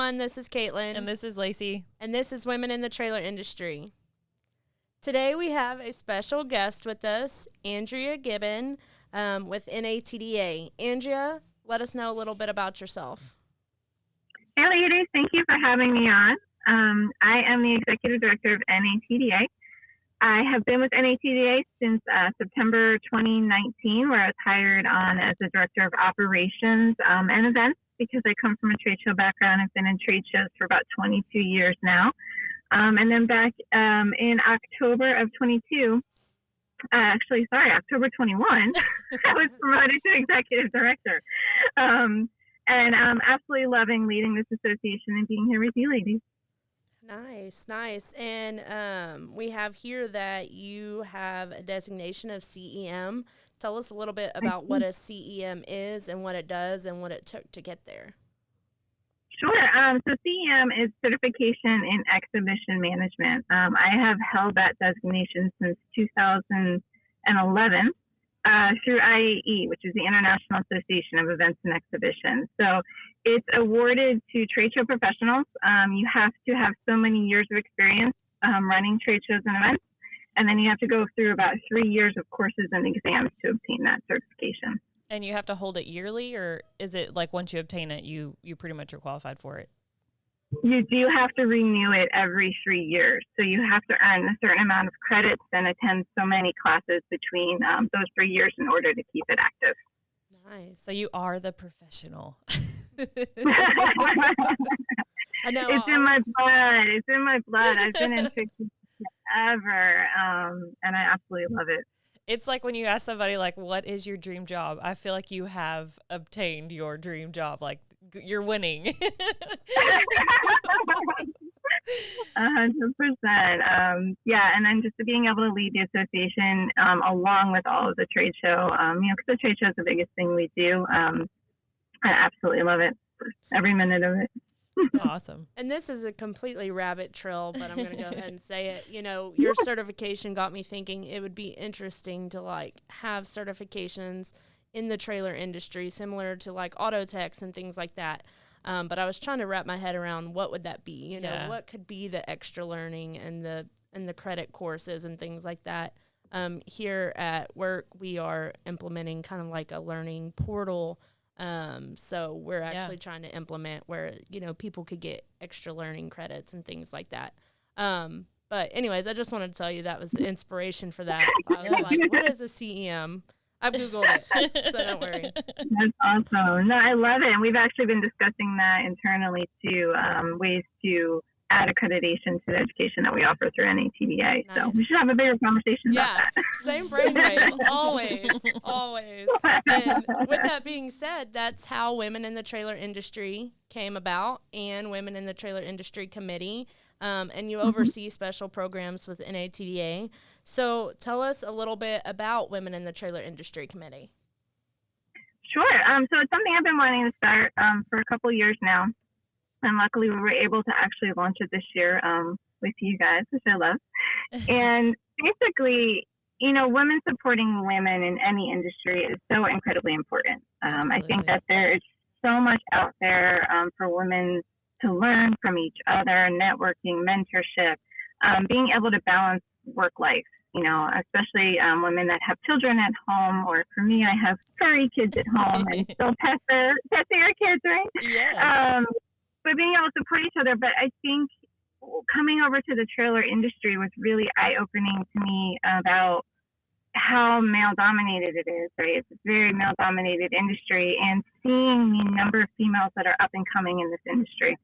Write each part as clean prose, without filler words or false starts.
everyone. This is Caitlin. And this is Lacey. And this is Women in the Trailer Industry. Today we have a special guest with us, Andria Gibbon with NATDA. Andria, let us know a little bit about yourself. Hey, ladies. Thank you for having me on. I am the Executive Director of NATDA. I have been with NATDA since September 2019, where I was hired on as the Director of Operations and Events because I come from a trade show background. I've been in trade shows for about 22 years now. And then back in October of 22, October 21, I was promoted to Executive Director. And I'm absolutely loving leading this association and being here with you ladies. Nice. And we have here that you have a designation of CEM. Tell us a little bit about what a CEM is and what it does and what it took to get there. Sure. So CEM is Certification in Exhibition Management. I have held that designation since 2011 through IEEE, which is the International Association of Events and Exhibitions. So it's awarded to trade show professionals. You have to have so many years of experience running trade shows and events, and then you have to go through about 3 years of courses and exams to obtain that certification. And you have to hold it yearly, or is it like once you obtain it, you pretty much are qualified for it? You do have to renew it every 3 years. So you have to earn a certain amount of credits and attend so many classes between those 3 years in order to keep it active. Nice. So you are the professional. I know. It's in my blood. It's in my blood. I've been in trade shows forever, and I absolutely love it. It's like when you ask somebody, like, what is your dream job? I feel like you have obtained your dream job. Like, you're winning. 100%. Yeah, and then just being able to lead the association along with all of the trade show, because the trade show is the biggest thing we do. I absolutely love it. Every minute of it. Awesome. And this is a completely rabbit trail, but I'm going to go ahead and say it. You know, your certification got me thinking it would be interesting to like have certifications in the trailer industry, similar to like auto techs and things like that. But I was trying to wrap my head around what would that be? You know, what could be the extra learning and the credit courses and things like that. Here at work, we are implementing kind of like a learning portal. So we're actually trying to implement where, you know, people could get extra learning credits and things like that. But anyways, I just wanted to tell you that was the inspiration for that. I was like, what is a CEM? I've Googled it, so don't worry. That's awesome. No, I love it. And we've actually been discussing that internally too, ways to add accreditation to the education that we offer through NATDA. Nice. So we should have a bigger conversation about that. Same brainwave, always. And with that being said, that's how Women in the Trailer Industry came about, and Women in the Trailer Industry Committee. And you oversee special programs with NATDA. So tell us a little bit about Women in the Trailer Industry Committee. Sure. So it's something I've been wanting to start for a couple years now. And luckily we were able to actually launch it this year with you guys, which I love. And basically, you know, women supporting women in any industry is so incredibly important. I think that there is so much out there for women to learn from each other, networking, mentorship, being able to balance work life, you know, especially women that have children at home, or for me, I have furry kids at home and still testing our kids, right? Yes. But being able to support each other. But I think coming over to the trailer industry was really eye-opening to me about how male-dominated it is, right? It's a very male-dominated industry, and seeing the number of females that are up and coming in this industry.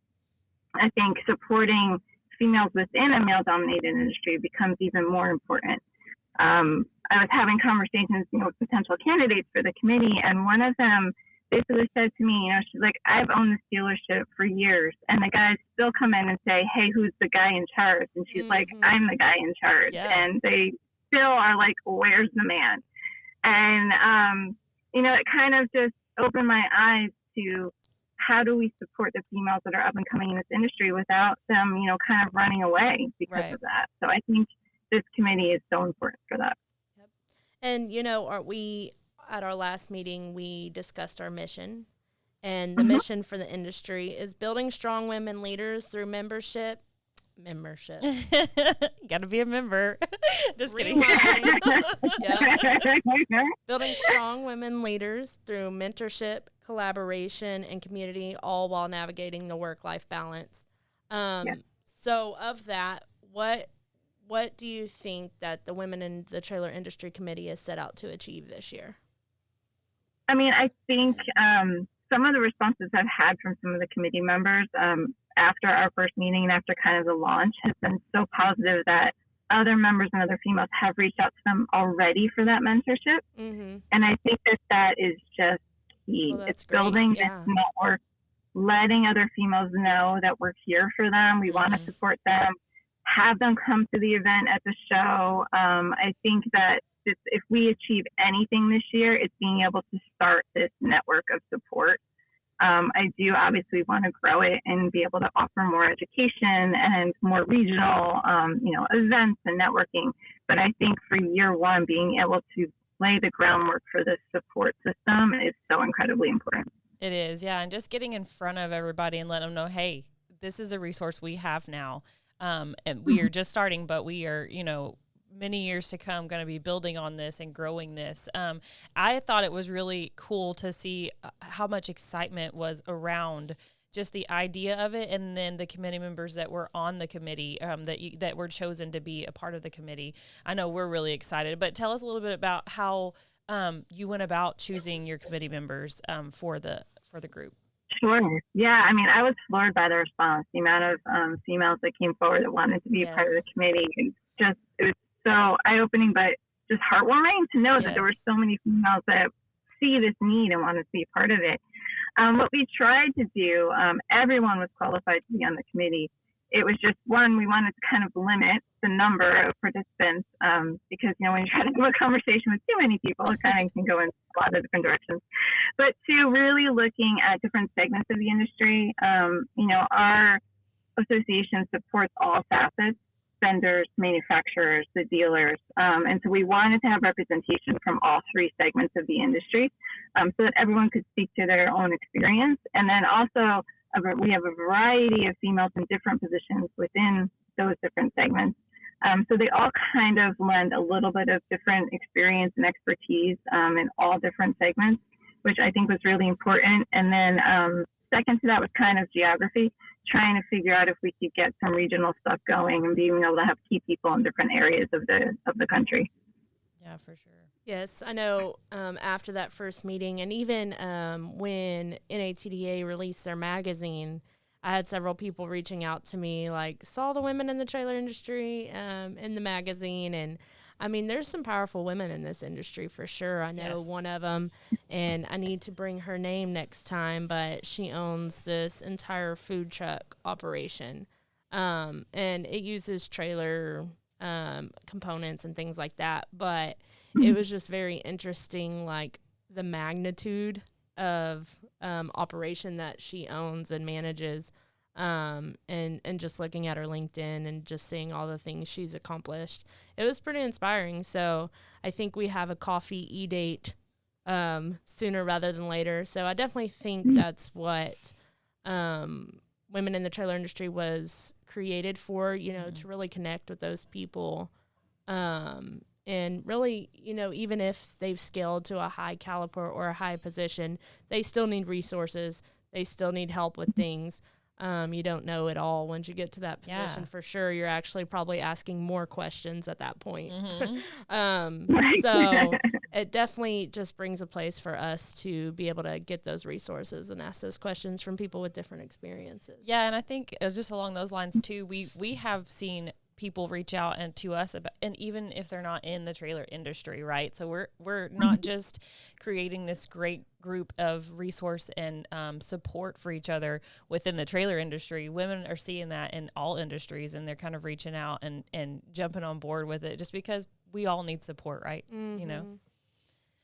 I think supporting females within a male-dominated industry becomes even more important. I was having conversations, you know, with potential candidates for the committee, and one of them basically said to me, you know, she's like, I've owned this dealership for years, and the guys still come in and say, hey, who's the guy in charge? And she's like, I'm the guy in charge. Yeah. And they still are like, where's the man? And, you know, it kind of just opened my eyes to how do we support the females that are up and coming in this industry without them, you know, kind of running away because of that. So I think this committee is so important for that. Yep. And, you know, at our last meeting, we discussed our mission. And the mission for the industry is building strong women leaders through membership. Gotta be a member. Just kidding. Building strong women leaders through mentorship, collaboration, and community, all while navigating the work-life balance. So of that, what do you think that the Women in the Trailer Industry Committee has set out to achieve this year? I mean, I think some of the responses I've had from some of the committee members after our first meeting and after kind of the launch has been so positive that other members and other females have reached out to them already for that mentorship. Mm-hmm. And I think that is just key. Well, it's building this network, letting other females know that we're here for them. We want to support them, have them come to the event at the show. I think that if we achieve anything this year, it's being able to start this network of support. I do obviously want to grow it and be able to offer more education and more regional, events and networking. But I think for year one, being able to lay the groundwork for this support system is so incredibly important. It is, yeah. And just getting in front of everybody and letting them know, hey, this is a resource we have now. And we are just starting, but we are, many years to come going to be building on this and growing this. I thought it was really cool to see how much excitement was around just the idea of it, and then the committee members that were on the committee that were chosen to be a part of the committee. I know we're really excited, but tell us a little bit about how you went about choosing your committee members for the group. Sure. Yeah. I mean, I was floored by the response, the amount of females that came forward that wanted to be a part of the committee. It was so eye-opening, but just heartwarming to know that there were so many females that see this need and want to be a part of it. What we tried to do, everyone was qualified to be on the committee. It was just, one, we wanted to kind of limit the number of participants because, when you try to have a conversation with too many people, it kind of can go in a lot of different directions. But two, really looking at different segments of the industry. Our association supports all facets, vendors, manufacturers, the dealers. And so we wanted to have representation from all three segments of the industry so that everyone could speak to their own experience. And then also we have a variety of females in different positions within those different segments. So they all kind of lend a little bit of different experience and expertise in all different segments, which I think was really important. And then second to that was kind of geography, trying to figure out if we could get some regional stuff going and being able to have key people in different areas of the country. Yeah, for sure. Yes, I know after that first meeting, and even when NATDA released their magazine, I had several people reaching out to me, like, saw the women in the trailer industry in the magazine. And I mean, there's some powerful women in this industry for sure. I know one of them, and I need to bring her name next time, but she owns this entire food truck operation. And it uses trailer components and things like that. But it was just very interesting, like the magnitude of operation that she owns and manages. And just looking at her LinkedIn and just seeing all the things she's accomplished, it was pretty inspiring. So I think we have a coffee e-date sooner rather than later. So I definitely think that's what Women in the Trailer Industry was created for, to really connect with those people. And really, even if they've scaled to a high caliber or a high position, they still need resources. They still need help with things. You don't know it all once you get to that position. For sure, you're actually probably asking more questions at that point. So it definitely just brings a place for us to be able to get those resources and ask those questions from people with different experiences. Yeah, and I think just along those lines too, we have seen people reach out and to us about, and even if they're not in the trailer industry, right? So we're not just creating this great group of resource and support for each other within the trailer industry. Women are seeing that in all industries, and they're kind of reaching out and jumping on board with it just because we all need support, right?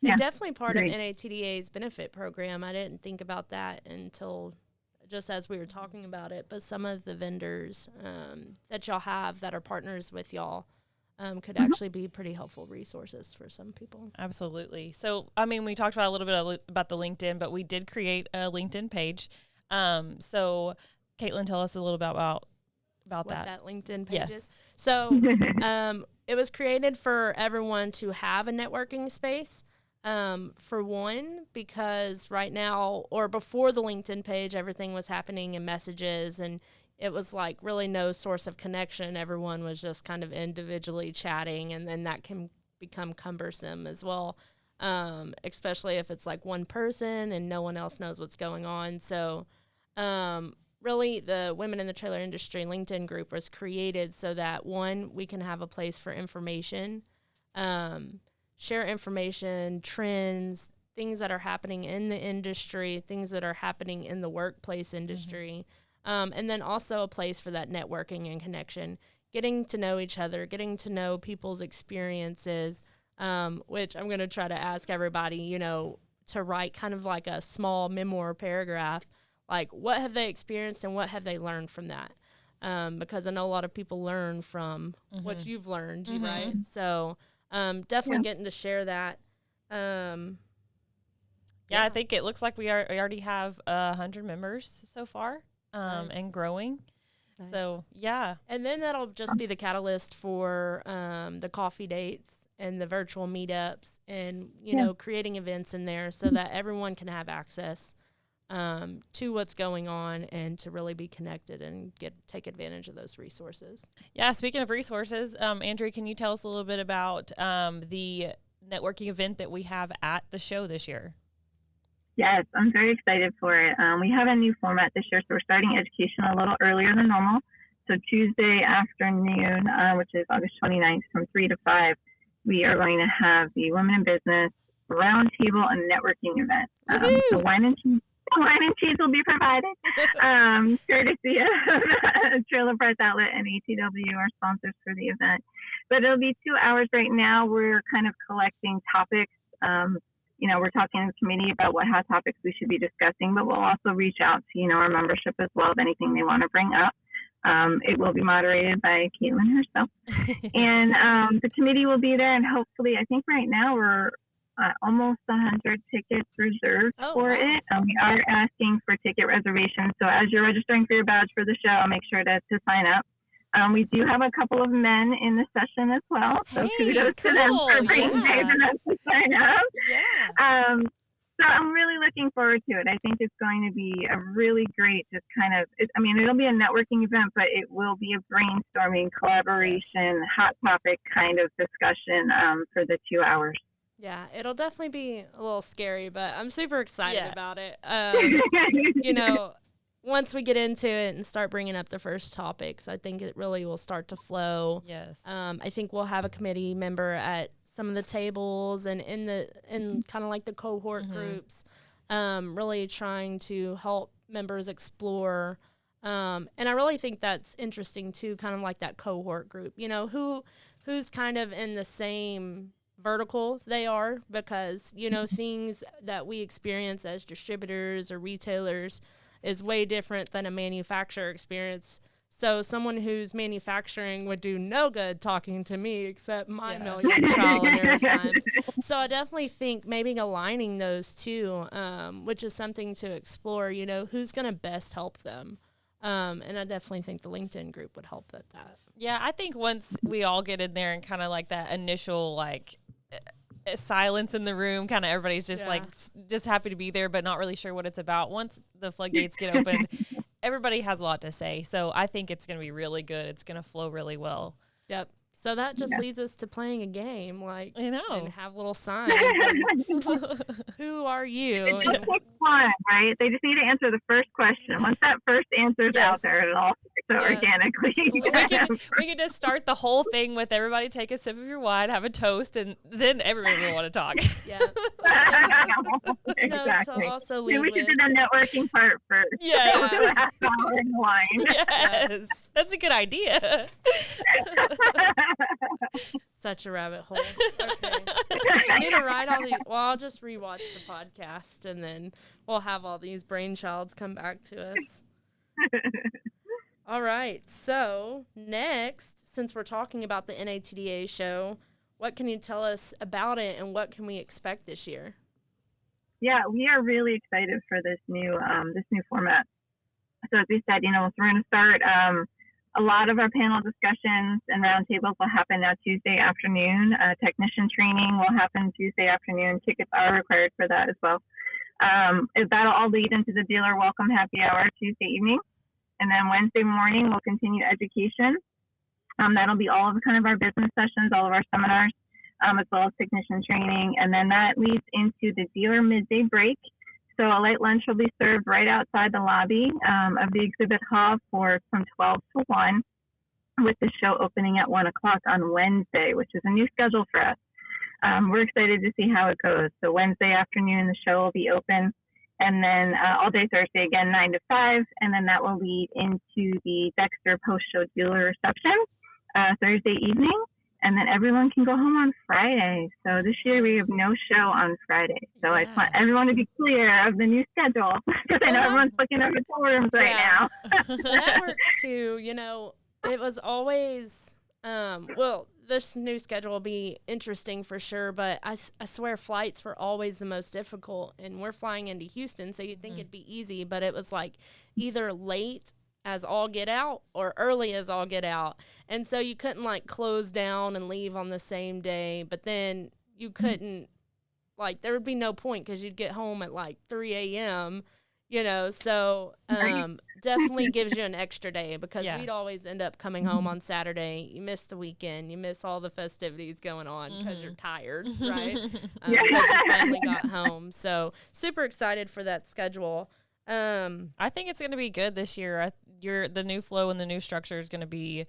Yeah, definitely part of NATDA's benefit program. I didn't think about that until just as we were talking about it, but some of the vendors that y'all have that are partners with y'all, could actually be pretty helpful resources for some people. Absolutely. So, I mean, we talked about a little bit about the LinkedIn, but we did create a LinkedIn page. So, Caitlin, tell us a little bit about what that LinkedIn page Yes. is. So, it was created for everyone to have a networking space. For one, because right now or before the LinkedIn page, everything was happening in messages and it was like really no source of connection. Everyone was just kind of individually chatting, and then that can become cumbersome as well, especially if it's like one person and no one else knows what's going on. So really the Women in the Trailer Industry LinkedIn group was created so that, one, we can have a place for information, share information, trends, things that are happening in the industry, things that are happening in the workplace industry, and then also a place for that networking and connection, getting to know each other, getting to know people's experiences, which I'm going to try to ask everybody, you know, to write kind of like a small memoir paragraph, like what have they experienced and what have they learned from that? Because I know a lot of people learn from what you've learned, right? So definitely getting to share that. Yeah, I think it looks like we already have 100 members so far, Nice. and growing. Nice. So, yeah. And then that'll just be the catalyst for the coffee dates and the virtual meetups and, you know, creating events in there so that everyone can have access to what's going on and to really be connected and take advantage of those resources. Yeah, speaking of resources, Andrea, can you tell us a little bit about the networking event that we have at the show this year? Yes, I'm very excited for it. We have a new format this year, so we're starting education a little earlier than normal. So Tuesday afternoon, which is August 29th, from 3 to 5, we are going to have the Women in Business Roundtable and Networking event. So wine and cheese will be provided, courtesy of Trailer Parts Outlet and ATW, our sponsors for the event. But it'll be 2 hours right now. We're kind of collecting topics. You know, we're talking in the committee about what hot topics we should be discussing, but we'll also reach out to, you know, our membership as well of anything they want to bring up. It will be moderated by Caitlin herself. And the committee will be there, and hopefully, I think right now we're almost 100 tickets reserved for it. We are asking for ticket reservations. So as you're registering for your badge for the show, make sure to sign up. We do have a couple of men in the session as well. So kudos to them for bringing enough to sign up. Yeah. So I'm really looking forward to it. I think it's going to be a really great, just kind of, it'll be a networking event, but it will be a brainstorming, collaboration, hot topic kind of discussion for the 2 hours. Yeah, it'll definitely be a little scary, but I'm super excited about it. You know, once we get into it and start bringing up the first topics, I think it really will start to flow. Yes. I think we'll have a committee member at some of the tables and in kind of like the cohort groups, really trying to help members explore. And I really think that's interesting too, kind of like that cohort group, you know, who's kind of in the same vertical they are, because, you know, things that we experience as distributors or retailers is way different than a manufacturer experience. So someone who's manufacturing would do no good talking to me except my million trial and error times. So I definitely think maybe aligning those two, which is something to explore, you know, who's going to best help them. And I definitely think the LinkedIn group would help with that. Yeah, I think once we all get in there and kind of like that initial like silence in the room, kind of everybody's just like just happy to be there but not really sure what it's about. Once the floodgates get opened, everybody has a lot to say, so I think it's going to be really good. It's going to flow really well. Yep. So that just leads us to playing a game, like, I know, and have little signs. And, who are you? It's just fun, right? They just need to answer the first question. Once that first answer's out there, it all starts organically. We could just start the whole thing with everybody take a sip of your wine, have a toast, and then everybody will want to talk. Yeah. Exactly. No, also we should do the networking part first. Yes. Wine. Yes. That's a good idea. Such a rabbit hole. Okay. I need to write all these. Well, I'll just rewatch the podcast and then we'll have all these brainchilds come back to us. All right. So next, since we're talking about the NATDA show, what can you tell us about it and what can we expect this year? Yeah, we are really excited for this new format. So as we said, we're going to start a lot of our panel discussions and roundtables will happen now Tuesday afternoon. Technician training will happen Tuesday afternoon. Tickets are required for that as well. That'll all lead into the dealer welcome happy hour Tuesday evening. And then Wednesday morning, we'll continue education. That'll be all of kind of our business sessions, all of our seminars, as well as technician training. And then that leads into the dealer midday break. So a light lunch will be served right outside the lobby of the exhibit hall from 12 to 1, with the show opening at 1 o'clock on Wednesday, which is a new schedule for us. We're excited to see how it goes. So Wednesday afternoon, the show will be open. And then all day Thursday, again, 9 to 5. And then that will lead into the Dexter post-show dealer reception Thursday evening. And then everyone can go home on Friday. So this year we have no show on Friday. So I just want everyone to be clear of the new schedule because I know everyone's looking at hotel rooms right now. That works too. It was always, this new schedule will be interesting for sure, but I swear flights were always the most difficult, and we're flying into Houston, so you'd think it'd be easy, but it was like either late as all get out or early as all get out. And so you couldn't like close down and leave on the same day, but then you couldn't, like, there would be no point because you'd get home at like 3 a.m., so definitely gives you an extra day because we'd always end up coming home on Saturday. You miss the weekend. You miss all the festivities going on because you're tired, right? Because you finally got home. So super excited for that schedule. I think it's going to be good this year. The new flow and the new structure is going to be,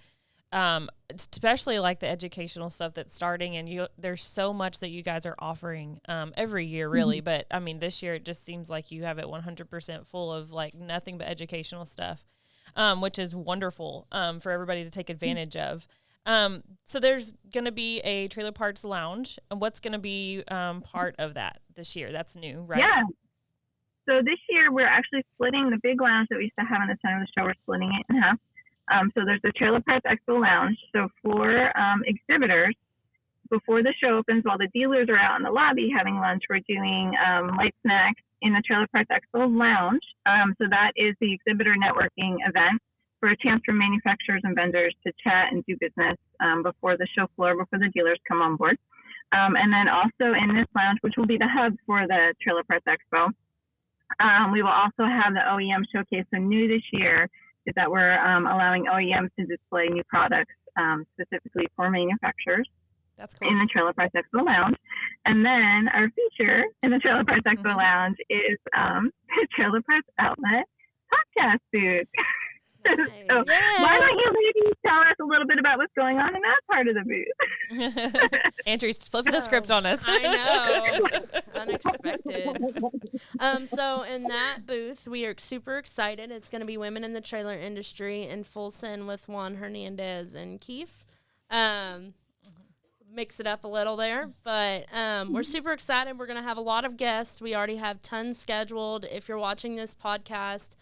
especially like the educational stuff that's starting, and there's so much that you guys are offering every year, really. But I mean, this year it just seems like you have it 100% full of like nothing but educational stuff, which is wonderful for everybody to take advantage of. So there's going to be a trailer parts lounge. And what's going to be part of that this year? That's new, right? Yeah. So this year we're actually splitting the big lounge that we used to have in the center of the show. We're splitting it in half. So there's the Trailer Parts Expo Lounge. So for exhibitors, before the show opens, while the dealers are out in the lobby having lunch, we're doing light snacks in the Trailer Parts Expo Lounge. So that is the exhibitor networking event for a chance for manufacturers and vendors to chat and do business before the show floor, before the dealers come on board. And then also in this lounge, which will be the hub for the Trailer Parts Expo, we will also have the OEM showcase. So new this year is that we're allowing OEMs to display new products specifically for manufacturers. That's cool. In the Trailer Parts Expo Lounge. And then our feature in the Trailer Parts Expo Lounge is the Trailer Parts Outlet podcast booth. So why don't you ladies tell us a little bit about what's going on in that part of the booth? Andrew's flipping the script on us. I know. Unexpected. So in that booth, we are super excited. It's going to be women in the trailer industry in full send with Juan Hernandez and Keith. Mix it up a little there, but we're super excited. We're going to have a lot of guests. We already have tons scheduled. If you're watching this podcast,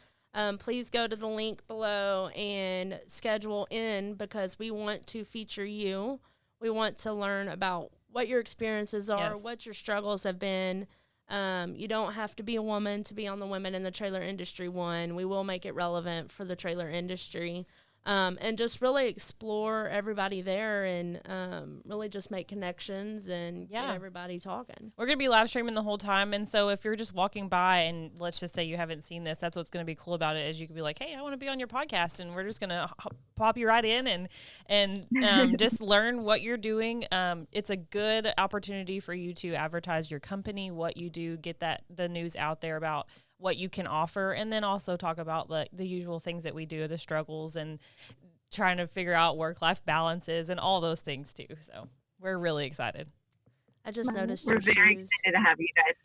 please go to the link below and schedule in because we want to feature you. We want to learn about what your experiences are, what your struggles have been. You don't have to be a woman to be on the Women in the Trailer Industry one. We will make it relevant for the trailer industry. And just really explore everybody there and really just make connections and get everybody talking. We're going to be live streaming the whole time. And so if you're just walking by and let's just say you haven't seen this, that's what's going to be cool about it is you can be like, hey, I want to be on your podcast. And we're just going to pop you right in and just learn what you're doing. It's a good opportunity for you to advertise your company, what you do, get the news out there about what you can offer, and then also talk about the usual things that we do, the struggles and trying to figure out work-life balances and all those things too. So we're really excited. I just noticed we're very excited to have you guys.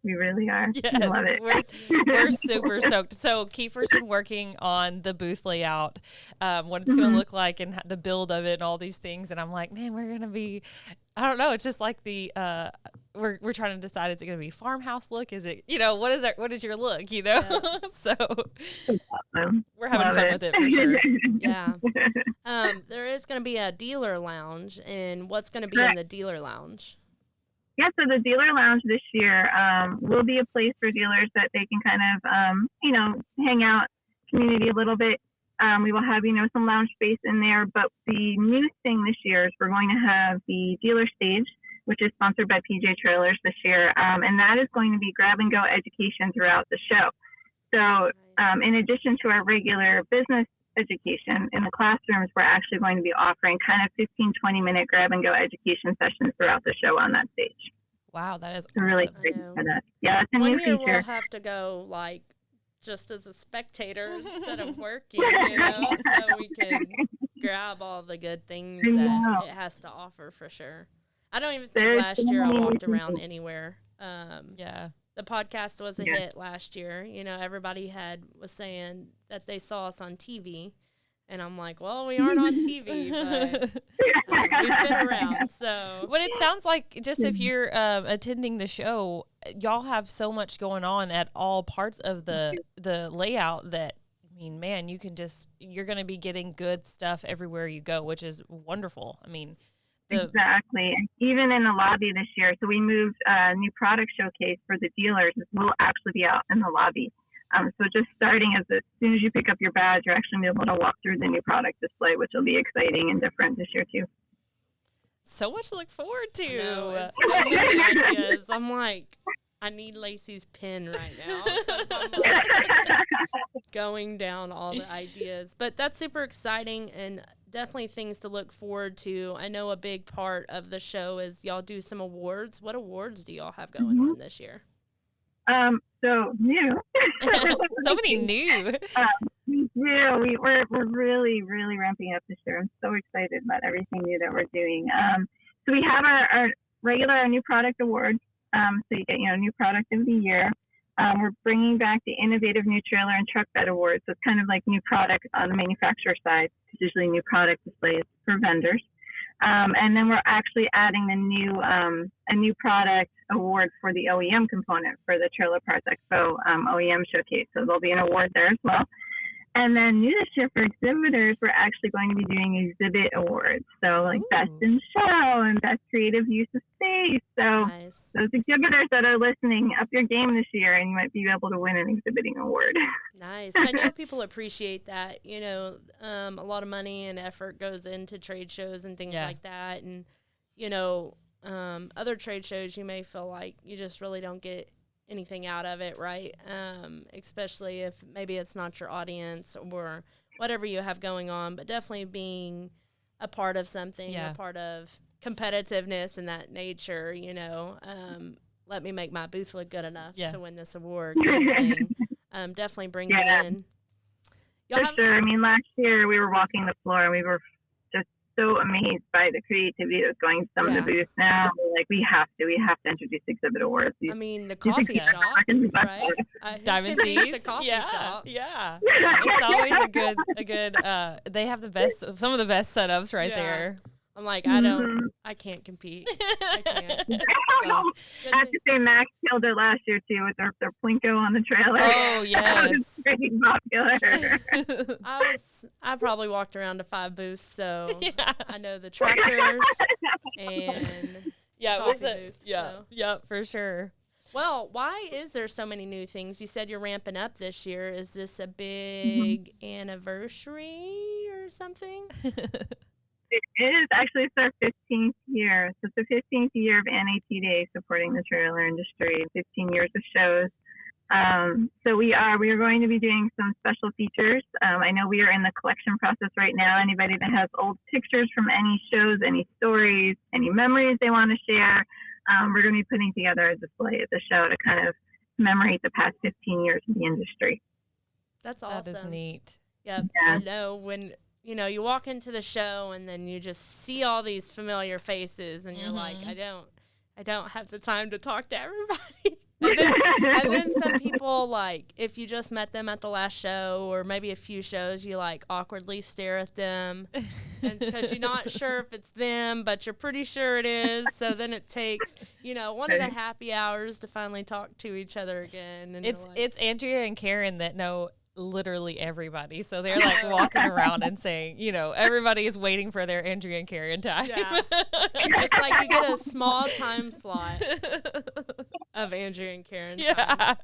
We really are. Yes, I love it. We're super stoked. So Kiefer's been working on the booth layout, what it's going to look like and the build of it and all these things. And I'm like, man, we're going to be, I don't know. It's just like we're trying to decide, is it going to be farmhouse look? Is it, what is your look, Yeah. So Awesome. we're having Love fun it. with it for sure. Yeah. There is going to be a dealer lounge, and what's going to be in Correct. the dealer lounge? Yeah, so the dealer lounge this year will be a place for dealers that they can kind of, hang out, community a little bit. We will have, some lounge space in there. But the new thing this year is we're going to have the dealer stage, which is sponsored by PJ Trailers this year. And that is going to be grab-and-go education throughout the show. So in addition to our regular business education in the classrooms, we're actually going to be offering kind of 15, 20-minute grab-and-go education sessions throughout the show on that stage. Wow, that is So we're really awesome. excited for that. Yeah, it's a One new year feature. we'll have to go like just as a spectator instead of working, so we can grab all the good things I that know. it has to offer for sure. I don't even think There's last so year I many walked new around things. anywhere. Yeah. The podcast was a Yeah. hit last year. Everybody was saying that they saw us on TV, and I'm like, well, we aren't on TV, but we've been around. So, But it sounds like, just if you're attending the show, y'all have so much going on at all parts of the layout that, I mean, man, you're going to be getting good stuff everywhere you go, which is wonderful. I mean, Exactly. Even in the lobby this year, so we moved a new product showcase for the dealers. We'll actually be out in the lobby. So just starting as soon as you pick up your badge, you're actually going to be able to walk through the new product display, which will be exciting and different this year too. so much to look forward to. I know, it's so many ideas. I'm like, I need Lacey's pen right now, 'cause I'm like going down all the ideas. But that's super exciting and definitely things to look forward to. I know a big part of the show is y'all do some awards. What awards do y'all have going on this year? So new. So many new. We're really, really ramping up this year. I'm so excited about everything new that we're doing. So we have our regular new product awards. So you get, new product of the year. We're bringing back the innovative new trailer and truck bed awards. So it's kind of like new product on the manufacturer side. It's usually new product displays for vendors. And then we're actually adding a new product award for the OEM component for the Trailer Parts Expo OEM showcase. So there'll be an award there as well. And then new this year for exhibitors, we're actually going to be doing exhibit awards. So like best in show and best creative use of space. So Nice. those exhibitors that are listening, up your game this year and you might be able to win an exhibiting award. Nice. I know people appreciate that. A lot of money and effort goes into trade shows and things like that. And, other trade shows, you may feel like you just really don't get anything out of it, right? Especially if maybe it's not your audience or whatever you have going on, but definitely being a part of something, a part of competitiveness and that nature, let me make my booth look good enough to win this award kind of thing. Definitely brings it in. For sure. I mean, last year we were walking the floor and we were just so amazed by the creativity that was going to some of the booths. Now, we have to introduce exhibit awards. The coffee shop, right? Diamond Seas, the coffee shop. Yeah. It's always a good. They have some of the best setups right there. I'm like, I can't compete. I can't. I have to say, Max killed it last year too with their Plinko on the trailer. Oh yes, that was pretty popular. I probably walked around to 5 booths, so I know the tractors and it was booths, for sure. Well, why is there so many new things? You said you're ramping up this year. Is this a big anniversary or something? It is actually, it's our 15th year. So it's the 15th year of NATDA supporting the trailer industry, 15 years of shows. So we are going to be doing some special features. I know we are in the collection process right now. Anybody that has old pictures from any shows, any stories, any memories they want to share, we're going to be putting together a display at the show to kind of commemorate the past 15 years of the industry. That's awesome. That is neat. Yep. Yeah. I know when you walk into the show and then you just see all these familiar faces and you're like, I don't have the time to talk to everybody. And then some people, like, if you just met them at the last show or maybe a few shows, you, like, awkwardly stare at them. because you're not sure if it's them, but you're pretty sure it is. So then it takes, one of the happy hours to finally talk to each other again. And it's Andrea and Karen that know literally everybody. So they're like walking around and saying, everybody is waiting for their Andrea and Karen time. Yeah. It's like you get a small time slot of Andrea and Karen time.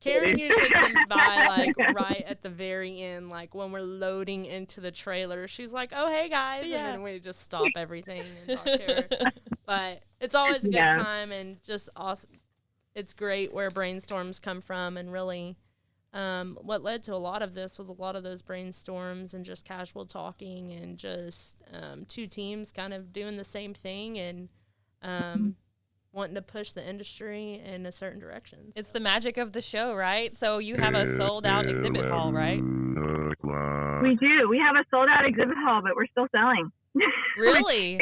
Karen usually comes by like right at the very end, like when we're loading into the trailer. She's like, "Oh, hey guys," and then we just stop everything and talk to her. But it's always a good time and just awesome. It's great where brainstorms come from, and really, what led to a lot of this was a lot of those brainstorms and just casual talking and just two teams kind of doing the same thing and wanting to push the industry in a certain direction. So. It's the magic of the show, right? So you have a sold-out exhibit hall, right? We do. We have a sold-out exhibit hall, but we're still selling. Really?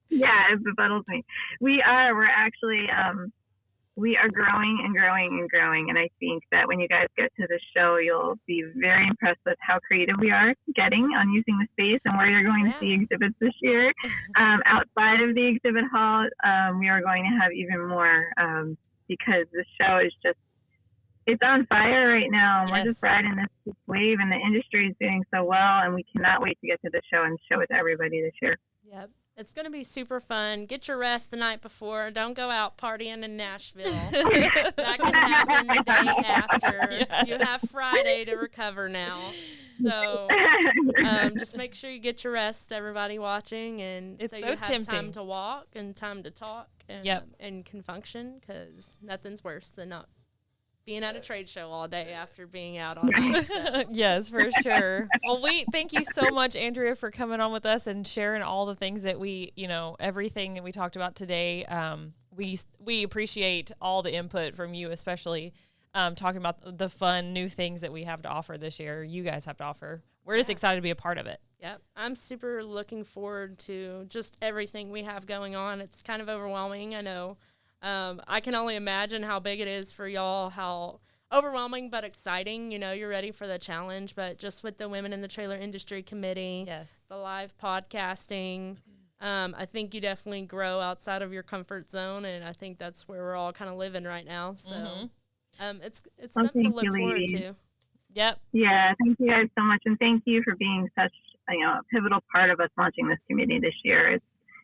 Yeah, it befuddles me. We are. We're actually... we are growing and growing and growing, and I think that when you guys get to the show, you'll be very impressed with how creative we are getting on using the space and where you're going to see exhibits this year. Outside of the exhibit hall, we are going to have even more because the show is it's on fire right now, and we're just riding this wave, and the industry is doing so well, and we cannot wait to get to the show and show it to everybody this year. Yep. It's going to be super fun. Get your rest the night before. Don't go out partying in Nashville. That can happen the day after. Yes. You have Friday to recover now. So just make sure you get your rest, everybody watching. And it's so you have tempting. Time to walk and time to talk and can function, because nothing's worse than not being at a trade show all day after being out all night. So. Yes, for sure. Well, thank you so much, Andrea, for coming on with us and sharing all the things that everything that we talked about today. We appreciate all the input from you, especially talking about the fun new things that we have to offer this year. You guys have to offer. We're just excited to be a part of it. Yep. I'm super looking forward to just everything we have going on. It's kind of overwhelming, I know. I can only imagine how big it is for y'all, how overwhelming but exciting. You're ready for the challenge, but just with the Women in the Trailer Industry Committee, the live podcasting, I think you definitely grow outside of your comfort zone, and I think that's where we're all kind of living right now. So it's something to look forward to. Yep. Yeah, thank you guys so much, and thank you for being such a pivotal part of us launching this committee this year.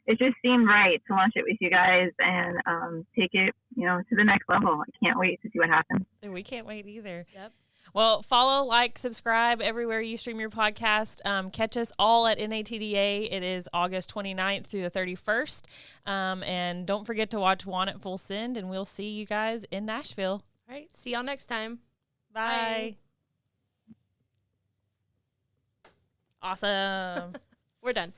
It just seemed right to launch it with you guys and take it, to the next level. I can't wait to see what happens. And we can't wait either. Yep. Well, follow, like, subscribe everywhere you stream your podcast. Catch us all at NATDA. It is August 29th through the 31st. And don't forget to watch Juan at Full Send, and we'll see you guys in Nashville. All right. See y'all next time. Bye. Awesome. We're done.